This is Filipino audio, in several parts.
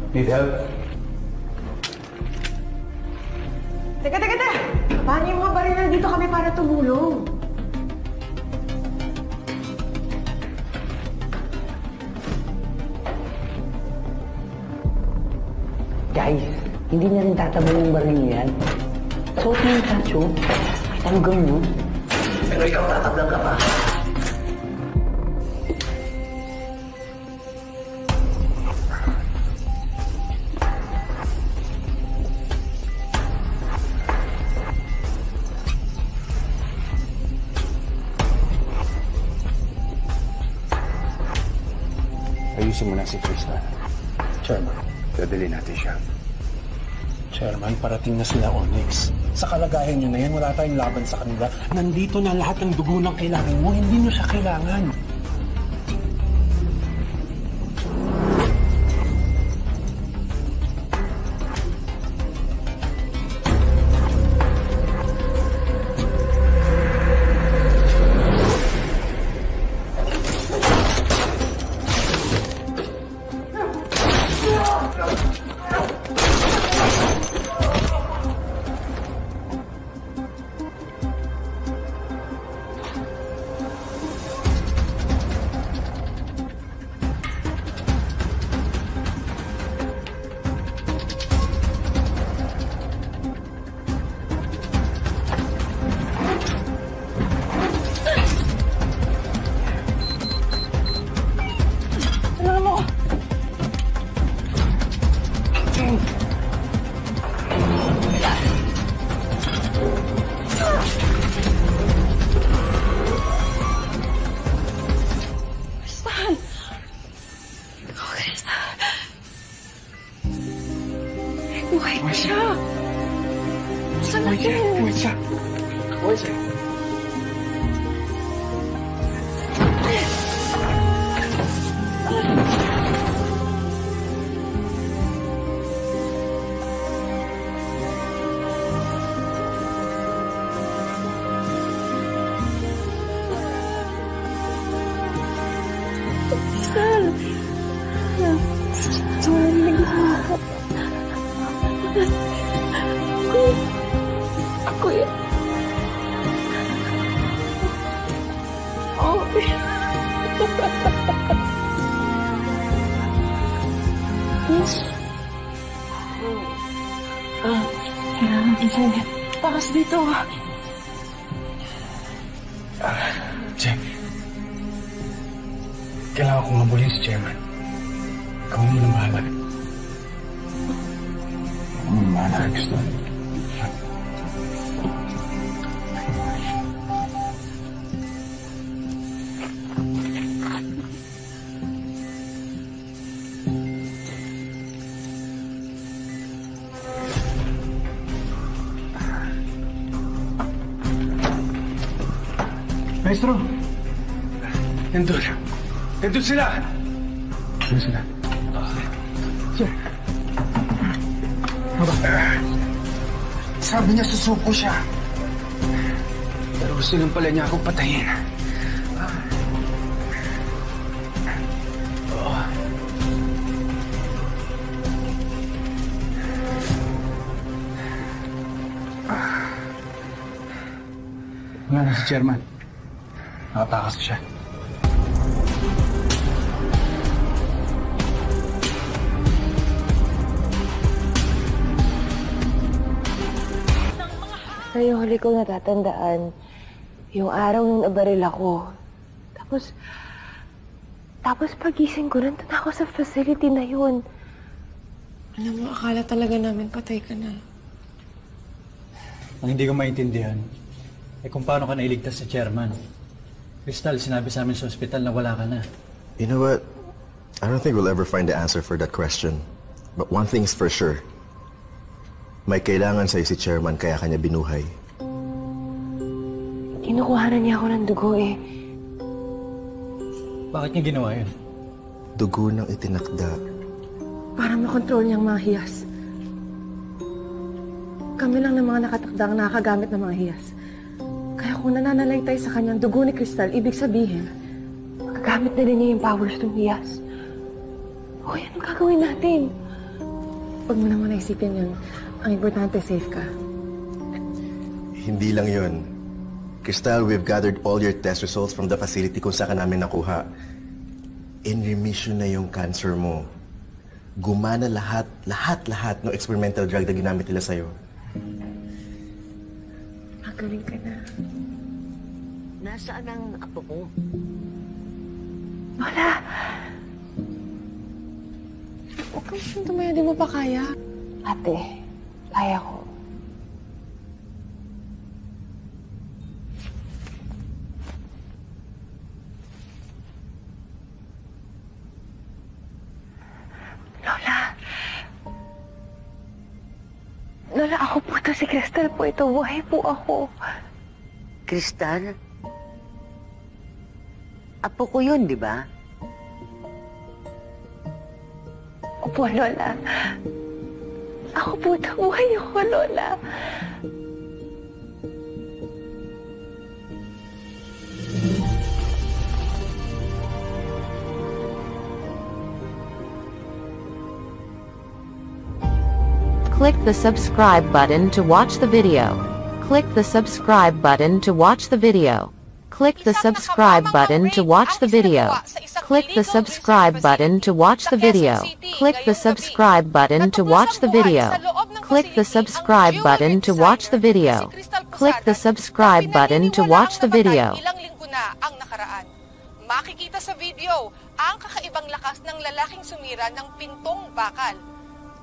Need help? Teka! Paano yung mga baril nandito kami para tumulong? Guys, hindi na rin tatabang yung baril niyo yan. Suot mo yung tacho. Kahit hanggang mo. Pero ikaw tatablang ka pa. Ayusin mo na si Crystal. Chairman. Dadali natin siya. Chairman, parating na sila Onyx. Sa kalagayan nyo na yan, wala tayong laban sa kanila. Nandito na lahat ng dugo ng kailangan mo. Hindi nyo siya kailangan. Takas dito. Jeff. Kailangan kong mabulin si Chairman. Ikaw mo na bahala. Ikaw mo na bahala, Crystal. Maestro! Nandun. Nandun sila! Nandun sila. Sir. Sabi niya susuko siya. Pero gusto lang pala niya akong patayin. Wala na si Chairman. Nakatakas siya. Yung huli ko natatandaan, yung araw nung nabaril ako. Tapos pagising ko, nandun ako sa facility na yun. Alam mo, akala talaga namin patay ka na. Ang hindi ko maintindihan, kung paano ka nailigtas sa Chairman. Crystal, sinabi sa amin sa ospital na wala ka na. You know what? I don't think we'll ever find the answer for that question. But one thing's for sure. May kailangan sa'yo si Chairman kaya kanya binuhay. Kinukuhanan niya ako ng dugo eh. Bakit niya ginawa yun? Dugo ng itinakda. Para makontrol niyang mga hiyas. Kami lang ng mga nakatakdang nakakagamit ng mga hiyas. Kaya kung nananalaytay sa kanyang dugo ni Crystal, ibig sabihin, magagamit na rin niya yung powers ng hiyas. Hoy, anong gagawin natin? Huwag mo naman naisipin yun. Ang importante, safe ka. Hindi lang yun. Crystal, we've gathered all your test results from the facility kung saan ka namin nakuha. In remission na yung cancer mo. Gumana lahat ng experimental drug na ginamit nila sa'yo. Magaling ka na. Nasaan ang apo ko? Lola! Huwag kang tumaya, di mo pa kaya. Ate, kaya ko. Lola, ako po to, si Crystal po ito. Buhay po ako. Crystal? Apo ko yun, di ba? Opo, Lola. Ako po ito. Buhay ako, Lola. Click the subscribe button to watch the video. Click the subscribe button to watch the video. Click the subscribe button to watch the video. Click the subscribe button to watch the video. Click the subscribe button to watch the video. Click the subscribe button to watch the video. Click the subscribe button to watch the video. Ilang linggo na ang nakaraan. Makikita sa video ang kakaibang lakas ng lalaking sumira ng pintong bakal.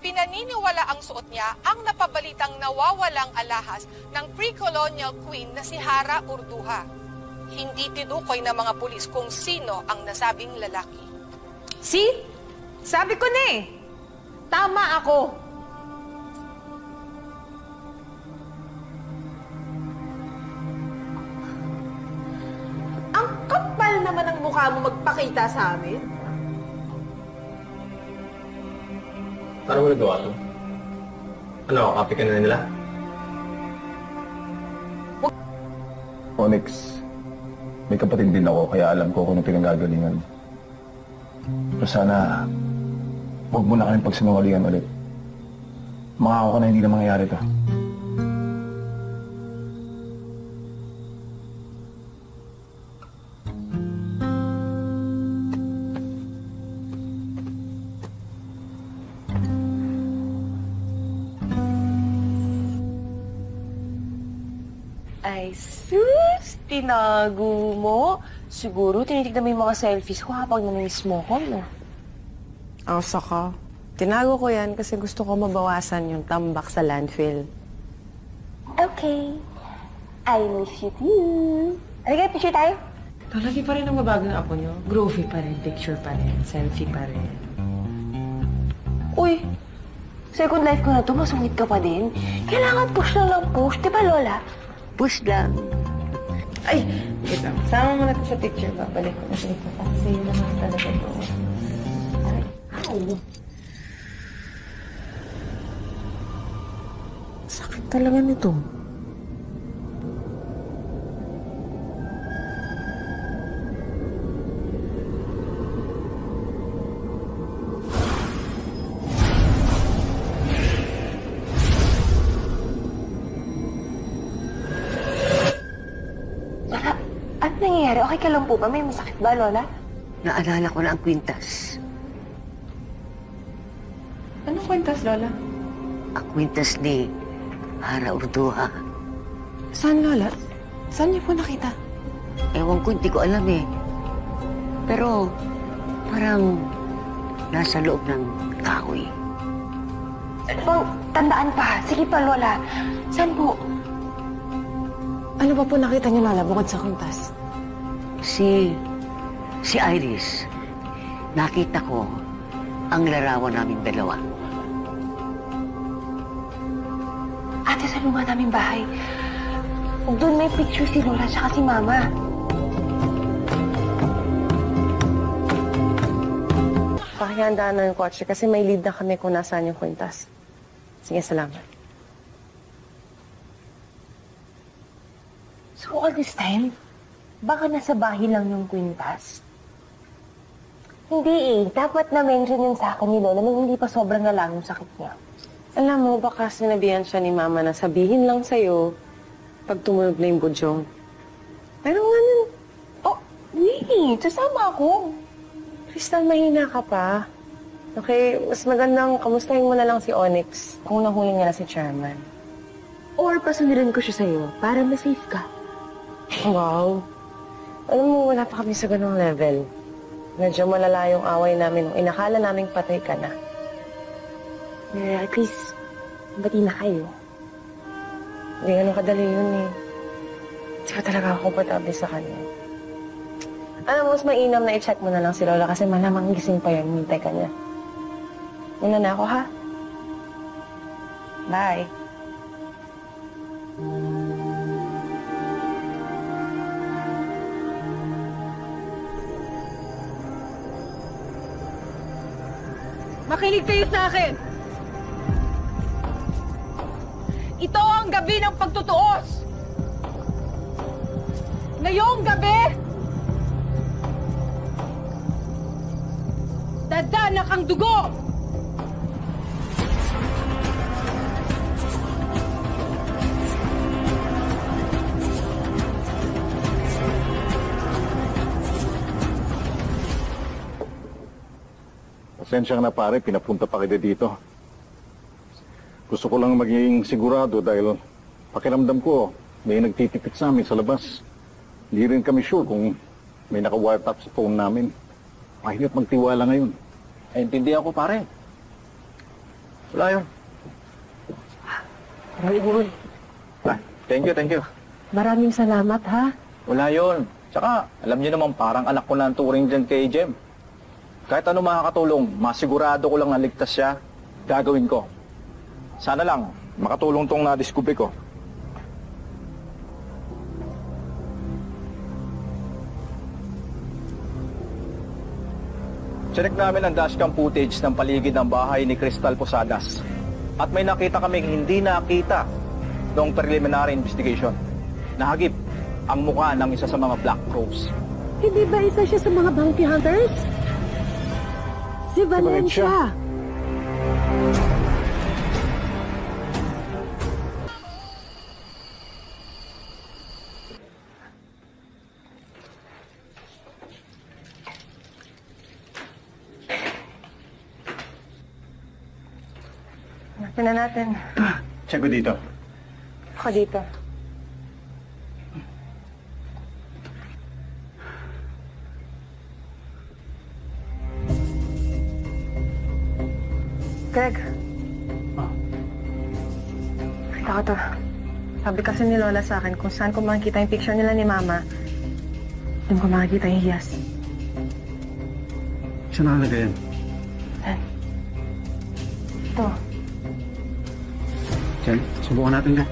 Pinaniniwala ang suot niya ang napabalitang nawawalang alahas ng pre-colonial queen na si Hara Urduha. Hindi tinukoy ng mga pulis kung sino ang nasabing lalaki. See? Sabi ko na eh. Tama ako. Ang kapal naman ng mukha mo magpakita sa amin. Paano mo nagawa to? Ano, copy ka na nila? Onyx, may kapatid din ako kaya alam ko kung ano pinanggagalingan. Pero sana, huwag mo na kaming pagsinungalingan ulit. Makako ka na hindi na mangyayari to. Ay, sus! Tinago mo. Siguro tinitignan mo yung mga selfies ko habang namiss mo ko, no? Ang saka. Tinago ko yan kasi gusto ko mabawasan yung tambak sa landfill. Okay. I miss you too. Halika, picture tayo. Lagi pa rin ang mabago ng apo nyo. Groovy pa rin, picture pa rin, selfie pa rin. Uy! Second life ko na to, masungit ka pa din. Kailangan push na lang push, di ba, Lola? Push lang. Ay! Wait lang. Sama mo na ito sa picture. Babalik ko na dito. Kasi sa'yo naman talaga ito. Ow! Sakit talaga nito. Ano nangyayari? Okay ka lang po ba? May masakit ba, Lola? Naalala ko na ang kwintas. Anong kwentas, Lola? Ang kwintas ni Hara Urduha. Saan, Lola? Saan niyo po nakita? Ewan ko, hindi ko alam eh. Pero parang nasa loob ng kahoy. Bang, tandaan pa. Sige pa, Lola. Saan po? Ano ba po nakita niyo, Lola, bukod sa kwentas? Si Iris. Nakita ko ang larawan naming dalawa. Ate, sa luma naming bahay. Doon may picture si Lola at si Mama. Pakihandaan na yung kotse kasi may lead na kami kung nasaan yung kwentas. Sige, salamat. So all this time, baka nasa bahay lang yung kwintas? Hindi eh. Dapat na-mention yun sa akin ni Lola nung hindi pa sobrang lalang yung sakit niya. Alam mo, baka sinabihan siya ni Mama na sabihin lang sa'yo pag tumunog na yung budyong. Pero nga nun, wait, sasama ako. Crystal, mahina ka pa. Okay, mas magandang kamustahin mo na lang si Onyx kung nahuli niya na si Chairman. Or pasunod ko siya sa'yo para ma-safe ka. Wow. Alam mo, wala pa kami sa ganong level. Medyo malala yung away namin nung inakala naming patay ka na. At least, bati na kayo. Hindi ganun kadali yun eh. Hindi ka talaga ako komportable sa kanya. Alam mo, mas mainam na i-check mo na lang si Lola kasi malamang gising pa yun. Hintay ka niya. Una na ako, ha? Bye. Makinig kayo sa akin! Ito ang gabi ng pagtutuos! Ngayong gabi, dadanak ang dugo! Pasensya na pare, pinapunta pa kita dito. Gusto ko lang maging sigurado dahil pakiramdam ko may nagtitipid sa amin sa labas. Hindi rin kami sure kung may naka-wiretap sa phone namin. Mahirap magtiwala ngayon. Naintindihan ko pare. Wala yun. Thank you. Maraming salamat, ha? Wala yun. Tsaka, alam niyo naman parang anak ko na ang turing dyan kay Jem. Kahit ano makakatulong, masigurado ko lang na ligtas siya, gagawin ko. Sana lang, makatulong tong na-discover ko. Check namin ang dashcam footage ng paligid ng bahay ni Crystal Posadas. At may nakita kaming hindi nakita noong preliminary investigation. Nahagip ang mukha ng isa sa mga Black Crows. Hindi ba isa siya sa mga bounty hunters? Si Valencia! Hanapin na natin. Check ko dito. Ako dito. Greg. Nakita ko to. Sabi kasi ni Lola sa akin kung saan ko makikita yung picture nila ni Mama, doon ko makikita yung hiyas. Saan nakalagay yan? Ito. Jen, subukan natin yan.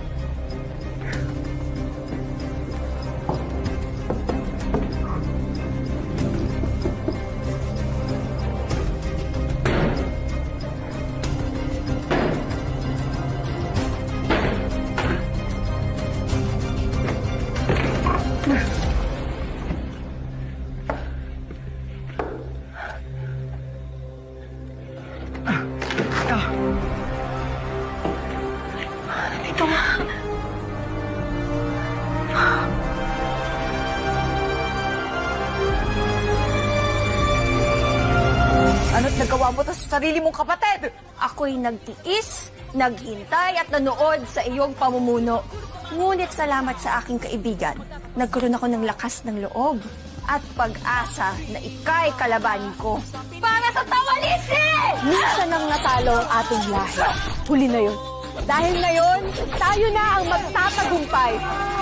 Ano't nagawa mo to sa sarili mong kapatid? Ako'y nagtiis, naghintay at nanood sa iyong pamumuno. Ngunit salamat sa aking kaibigan, nagkaroon ako ng lakas ng loob at pag-asa na ika'y kalabanin ko. Para sa Tawalisi! Minsan nang natalo ang ating lahi. Huli na yun. Dahil ngayon, tayo na ang magtatagumpay.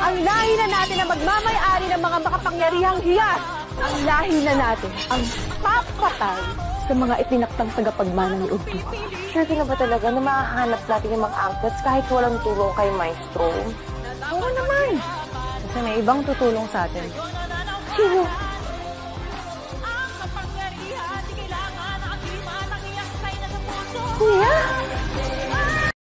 Ang lahi na natin ang magmamay-ari ng mga makapangyarihang hiyas. Ang lahi na natin ang papatay sa mga itinaktang tagapagmana ni Udtuwa. Sure ka na ba talaga na makahanap natin yung mga anklets kahit walang tulong kay Maestro? Oo naman. Kasi may ibang tutulong sa atin. Sino? Kuya?